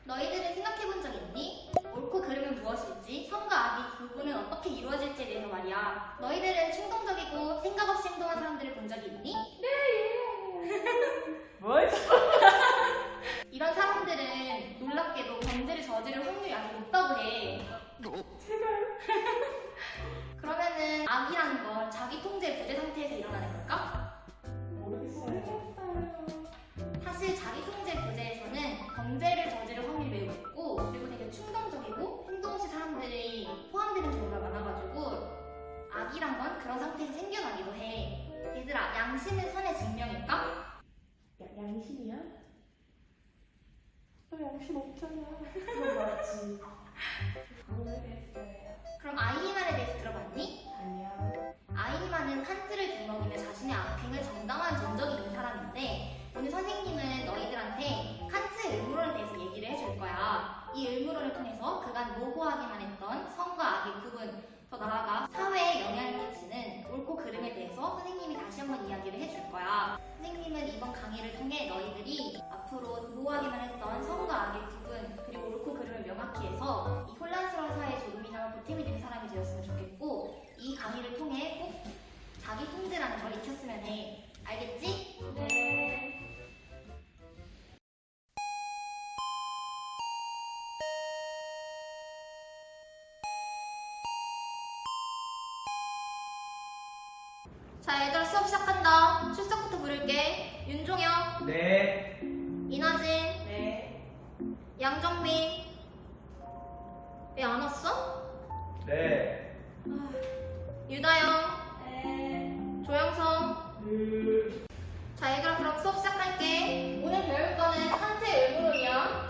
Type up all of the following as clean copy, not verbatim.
너희들은 생각해본 적 있니? 옳고 그름은 무엇일지, 선과 악의 구분은 어떻게 이루어질지에 대해서 말이야. 너희들은 충동적이고 생각 없이 행동한 사람들을 본 적이 있니? 뭐? 이런 사람들은 놀랍게도 범죄를 저지를 확률이 아주 높다고 해. 제가요? 그러면은 악이라는 건 자기 통제 부재 상태에서 일어나는 걸까? 모르겠어요. 사실 자기 통제 부재에서는 범죄를 저지를 확률이 매우 높고, 그리고 되게 충동적이고 행동 없이 사람들이 포함되는 경우가 많아가지고 악이란 건 그런 상태에서 생겨나기도 해. 얘들아, 양심은 선의 증명일까? 양심이야? 너 양심 없잖아. 그건 맞지. 모르겠어요. 그럼 아이히만에 대해서 들어봤니? 아니야. 아이히만은 칸트를 들먹이며 자신의 악행을 정당화한 전적이 있는 사람인데, 오늘 선생님은 너희들한테 칸트의 의무론에 대해서 얘기를 해줄 거야. 이 의무론을 통해서 그간 모호하게만 했던 선과 악의 구분, 더 나아가 사회에 영향을 끼치는 옳고 그름에 대해서 선생님이 다시 한번 이야기를 해줄 거야. 선생님은 이번 강의를 통해 너희들이 앞으로 모호하게만 했던 선과 악의 구분, 그리고 옳고 그름을 명확히 해서 이 혼란스러운 사회에 조금이나마 보탬이 되는 사람이 되었으면 좋겠고, 이 강의를 통해 꼭 자기 통제라는 걸 익혔으면 해. 알겠지? 네. 자, 얘들아, 수업 시작한다. 출석부터 부를게. 윤종혁, 네. 이나진, 네. 양정민. 왜 안 왔어? 네. 유다영, 네. 조영성. 자, 얘들아, 그럼 수업 시작할게. 오늘 배울 거는 칸트의 의무론이야.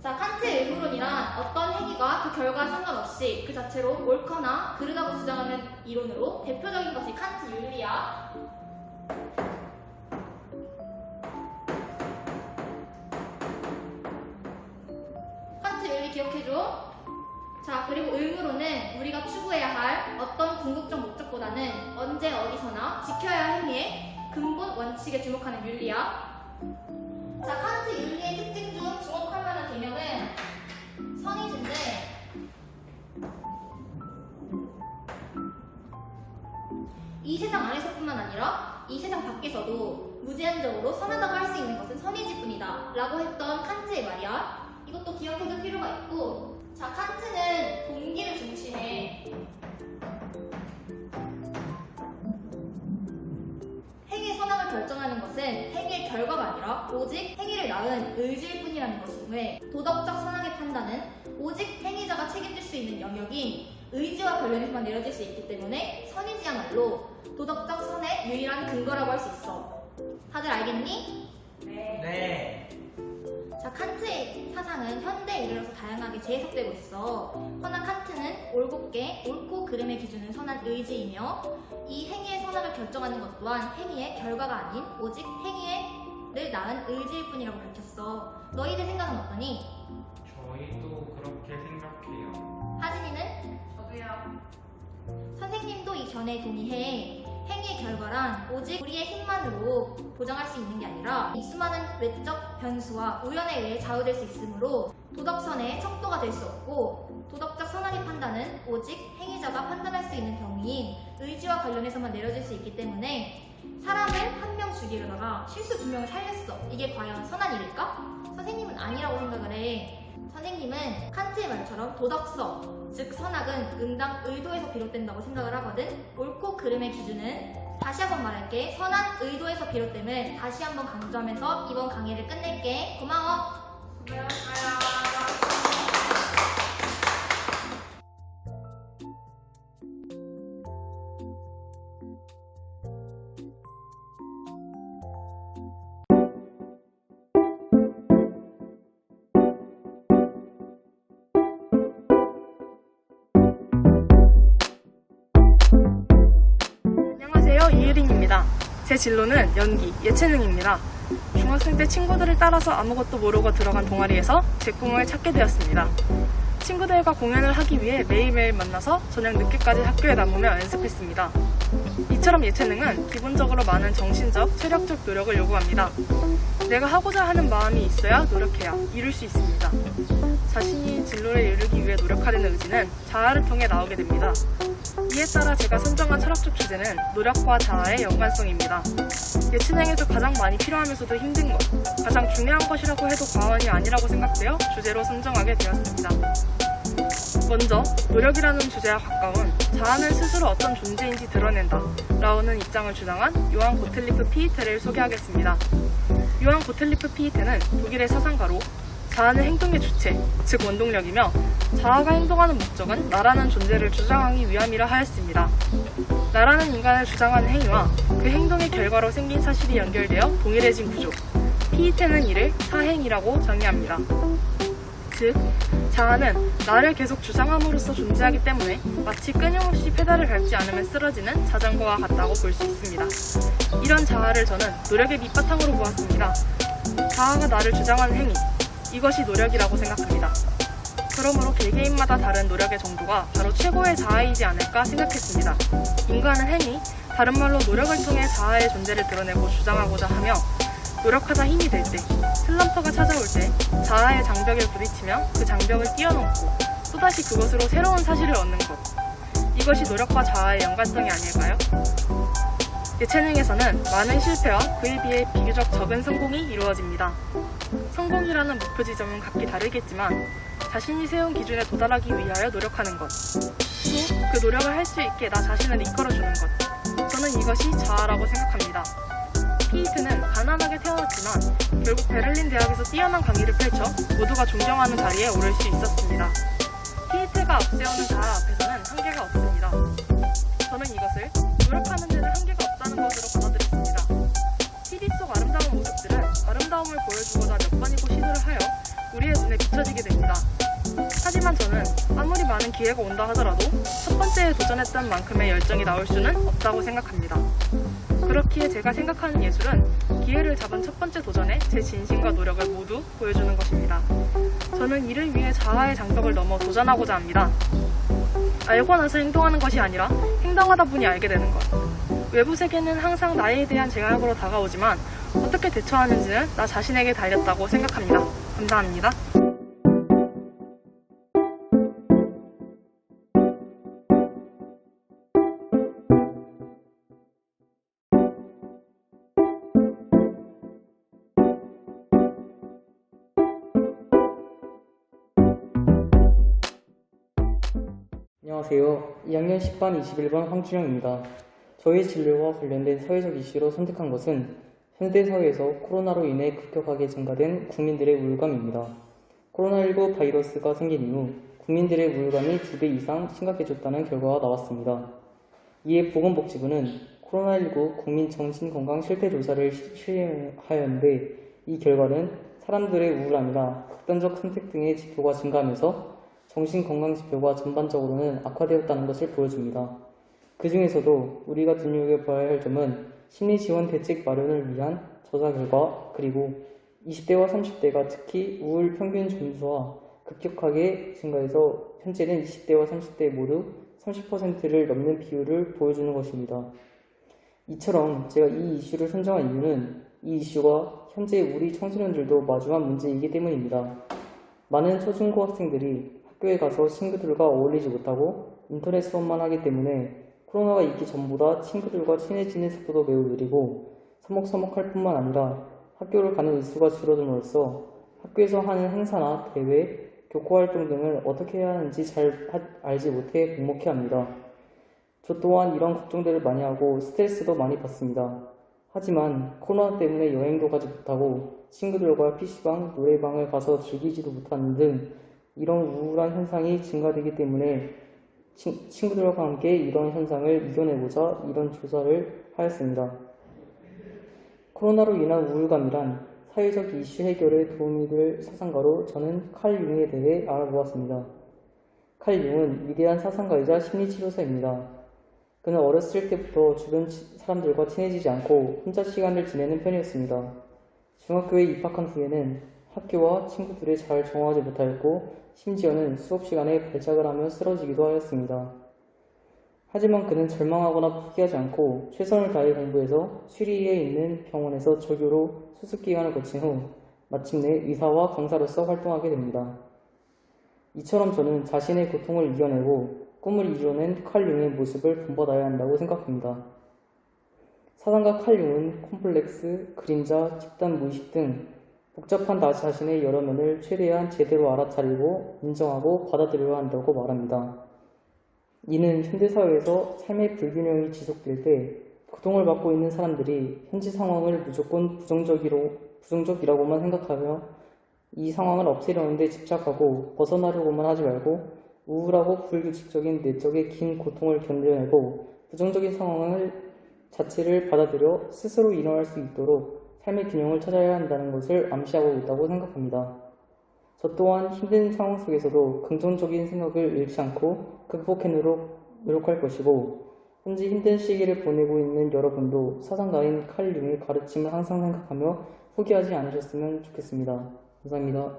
자, 칸트의 의무론이란 어떤 행위가 그 결과와 상관없이 그 자체로 옳거나 그르다고 주장하는 이론으로, 대표적인 것이 칸트 윤리야. 칸트 윤리 기억해줘. 자, 그리고 의무론은 우리가 추구해야 할 어떤 궁극적 목적보다는 언제 어디서나 지켜야 할 행위의 근본 원칙에 주목하는 윤리야. 자, 칸트 윤리의 특징 중 주목할 만한 개념은 선의지인데, 이 세상 안에서뿐만 아니라 이 세상 밖에서도 무제한적으로 선하다고 할 수 있는 것은 선의지뿐이다 라고 했던 칸트의 말이야. 이것도 기억해둘 필요가 있고, 자, 칸트는 동기를 중심해 행위의 선악을 결정하는 것은 행위의 결과가 아니라 오직 행위를 낳은 의지일 뿐이라는 것인데, 도덕적 선악의 판단은 오직 행위자가 책임질 수 있는 영역인 의지와 관련해서만 내려질 수 있기 때문에 선의지야말로 도덕적 선의 유일한 근거라고 할 수 있어. 다들 알겠니? 네. 네. 자, 칸트의 사상은 현대에 이르러서 다양하게 재해석되고 있어. 허나 칸트는 올곧게 옳고 그름의 기준은 선한 의지이며, 이 행위의 선악을 결정하는 것 또한 행위의 결과가 아닌 오직 행위를 낳은 의지일 뿐이라고 밝혔어. 너희들 생각은 어떠니? 저희도 그렇게 생각해요. 하진이는? 저도요. 선생님도 이 견해에 동의해. 행위의 결과란 오직 우리의 힘만으로 보장할 수 있는 게 아니라 이 수많은 외적 변수와 우연에 의해 좌우될 수 있으므로 도덕선의 척도가 될 수 없고, 도덕적 선악의 판단은 오직 행위자가 판단할 수 있는 경위인 의지와 관련해서만 내려질 수 있기 때문에 사람을 한 명 죽이려다가 실수 2명을 살렸어. 이게 과연 선한 일일까? 선생님은 아니라고 생각을 해. 선생님은 칸트의 말처럼 도덕성, 즉 선악은 응당 의도에서 비롯된다고 생각을 하거든. 옳고 그름의 기준은, 다시 한번 말할게, 선한 의도에서 비롯됨을 다시 한번 강조하면서 이번 강의를 끝낼게. 고마워. 수고하셨어요. 안녕하세요, 이유린입니다. 제 진로는 연기, 예체능입니다. 중학생 때 친구들을 따라서 아무것도 모르고 들어간 동아리에서 제 꿈을 찾게 되었습니다. 친구들과 공연을 하기 위해 매일매일 만나서 저녁 늦게까지 학교에 남으며 연습했습니다. 이처럼 예체능은 기본적으로 많은 정신적, 체력적 노력을 요구합니다. 내가 하고자 하는 마음이 있어야 노력해야 이룰 수 있습니다. 자신이 진로에 이르기 위해 노력하려는 의지는 자아를 통해 나오게 됩니다. 이에 따라 제가 선정한 철학적 주제는 노력과 자아의 연관성입니다. 예체능에서 가장 많이 필요하면서도 힘든 것, 가장 중요한 것이라고 해도 과언이 아니라고 생각되어 주제로 선정하게 되었습니다. 먼저 노력이라는 주제와 가까운 자아는 스스로 어떤 존재인지 드러낸다 라는 입장을 주장한 요한 고틀리프 피히테를 소개하겠습니다. 요한 고틀리프 피히테는 독일의 사상가로 자아는 행동의 주체, 즉 원동력이며 자아가 행동하는 목적은 나라는 존재를 주장하기 위함이라 하였습니다. 나라는 인간을 주장하는 행위와 그 행동의 결과로 생긴 사실이 연결되어 동일해진 구조, 피히테는 이를 사행이라고 정의합니다. 즉, 자아는 나를 계속 주장함으로써 존재하기 때문에 마치 끊임없이 페달을 밟지 않으면 쓰러지는 자전거와 같다고 볼 수 있습니다. 이런 자아를 저는 노력의 밑바탕으로 보았습니다. 자아가 나를 주장하는 행위, 이것이 노력이라고 생각합니다. 그러므로 개개인마다 다른 노력의 정도가 바로 최고의 자아이지 않을까 생각했습니다. 인간은 행위, 다른 말로 노력을 통해 자아의 존재를 드러내고 주장하고자 하며 노력하다 힘이 들 때, 슬럼프가 찾아올 때 자아의 장벽에 부딪히며 그 장벽을 뛰어넘고 또다시 그것으로 새로운 사실을 얻는 것. 이것이 노력과 자아의 연관성이 아닐까요? 예체능에서는 많은 실패와 그에 비해 비교적 적은 성공이 이루어집니다. 성공이라는 목표 지점은 각기 다르겠지만 자신이 세운 기준에 도달하기 위하여 노력하는 것, 또 그 노력을 할 수 있게 나 자신을 이끌어주는 것. 저는 이것이 자아라고 생각합니다. 피히트는 가난하게 태어났지만 결국 베를린 대학에서 뛰어난 강의를 펼쳐 모두가 존경하는 자리에 오를 수 있었습니다. 피히트가 앞세우는 자아 앞에서는 한계가 없습니다. 저는 이것을 노력하는 데는 한계가 없다는 것으로 받아들였습니다. TV 속 아름다운 모습들은 아름다움을 보여주고자 몇 번이고 시도를 하여 우리의 눈에 비춰지게 됩니다. 하지만 저는 아무리 많은 기회가 온다 하더라도 첫 번째에 도전했던 만큼의 열정이 나올 수는 없다고 생각합니다. 그렇기에 제가 생각하는 예술은 기회를 잡은 첫 번째 도전에 제 진심과 노력을 모두 보여주는 것입니다. 저는 이를 위해 자아의 장벽을 넘어 도전하고자 합니다. 알고 나서 행동하는 것이 아니라 행동하다 보니 알게 되는 것. 외부 세계는 항상 나에 대한 제약으로 다가오지만 어떻게 대처하는지는 나 자신에게 달렸다고 생각합니다. 감사합니다. 안녕하세요. 2학년 10반 21번 황준영입니다. 저희 진로와 관련된 사회적 이슈로 선택한 것은 현대 사회에서 코로나로 인해 급격하게 증가된 국민들의 우울감입니다. 코로나19 바이러스가 생긴 이후 국민들의 우울감이 2배 이상 심각해졌다는 결과가 나왔습니다. 이에 보건복지부는 코로나19 국민 정신건강 실태조사를 실행하였는데 이 결과는 사람들의 우울함이나 극단적 선택 등의 지표가 증가하면서 정신건강지표가 전반적으로는 악화되었다는 것을 보여줍니다. 그 중에서도 우리가 눈여겨봐야 할 점은 심리지원 대책 마련을 위한 조사 결과, 그리고 20대와 30대가 특히 우울 평균 점수가 급격하게 증가해서 현재는 20대와 30대 모두 30%를 넘는 비율을 보여주는 것입니다. 이처럼 제가 이 이슈를 선정한 이유는 이 이슈가 현재 우리 청소년들도 마주한 문제이기 때문입니다. 많은 초중고 학생들이 학교에 가서 친구들과 어울리지 못하고 인터넷 수업만 하기 때문에 코로나가 있기 전보다 친구들과 친해지는 속도도 매우 느리고 서먹서먹할 뿐만 아니라 학교를 가는 일수가 줄어듦으로써 학교에서 하는 행사나 대회, 교과활동 등을 어떻게 해야 하는지 잘 알지 못해 묵묵해합니다. 저 또한 이런 걱정들을 많이 하고 스트레스도 많이 받습니다. 하지만 코로나 때문에 여행도 가지 못하고 친구들과 PC방, 노래방을 가서 즐기지도 못하는 등 이런 우울한 현상이 증가되기 때문에 친구들과 함께 이런 현상을 이겨내고자 이런 조사를 하였습니다. 코로나로 인한 우울감이란 사회적 이슈 해결에 도움이 될 사상가로 저는 칼 융에 대해 알아보았습니다. 칼 융은 위대한 사상가이자 심리치료사입니다. 그는 어렸을 때부터 주변 사람들과 친해지지 않고 혼자 시간을 지내는 편이었습니다. 중학교에 입학한 후에는 학교와 친구들을 잘 정하지 못하였고 심지어는 수업 시간에 발작을 하며 쓰러지기도 하였습니다. 하지만 그는 절망하거나 포기하지 않고 최선을 다해 공부해서 수리에 있는 병원에서 조교로 수습기간을 거친 후 마침내 의사와 강사로서 활동하게 됩니다. 이처럼 저는 자신의 고통을 이겨내고 꿈을 이뤄낸 칼 융의 모습을 본받아야 한다고 생각합니다. 사상가 칼 융은 콤플렉스, 그림자, 집단 무의식 등 복잡한 나 자신의 여러 면을 최대한 제대로 알아차리고 인정하고 받아들여야 한다고 말합니다. 이는 현대사회에서 삶의 불균형이 지속될 때 고통을 받고 있는 사람들이 현재 상황을 무조건 부정적이라고만 생각하며 이 상황을 없애려는 데 집착하고 벗어나려고만 하지 말고 우울하고 불규칙적인 내적의 긴 고통을 견뎌내고 부정적인 상황을 자체를 받아들여 스스로 일어날 수 있도록 삶의 균형을 찾아야 한다는 것을 암시하고 있다고 생각합니다. 저 또한 힘든 상황 속에서도 긍정적인 생각을 잃지 않고 극복해내도록 노력할 것이고 현재 힘든 시기를 보내고 있는 여러분도 사상가인 칼 융의 가르침을 항상 생각하며 포기하지 않으셨으면 좋겠습니다. 감사합니다.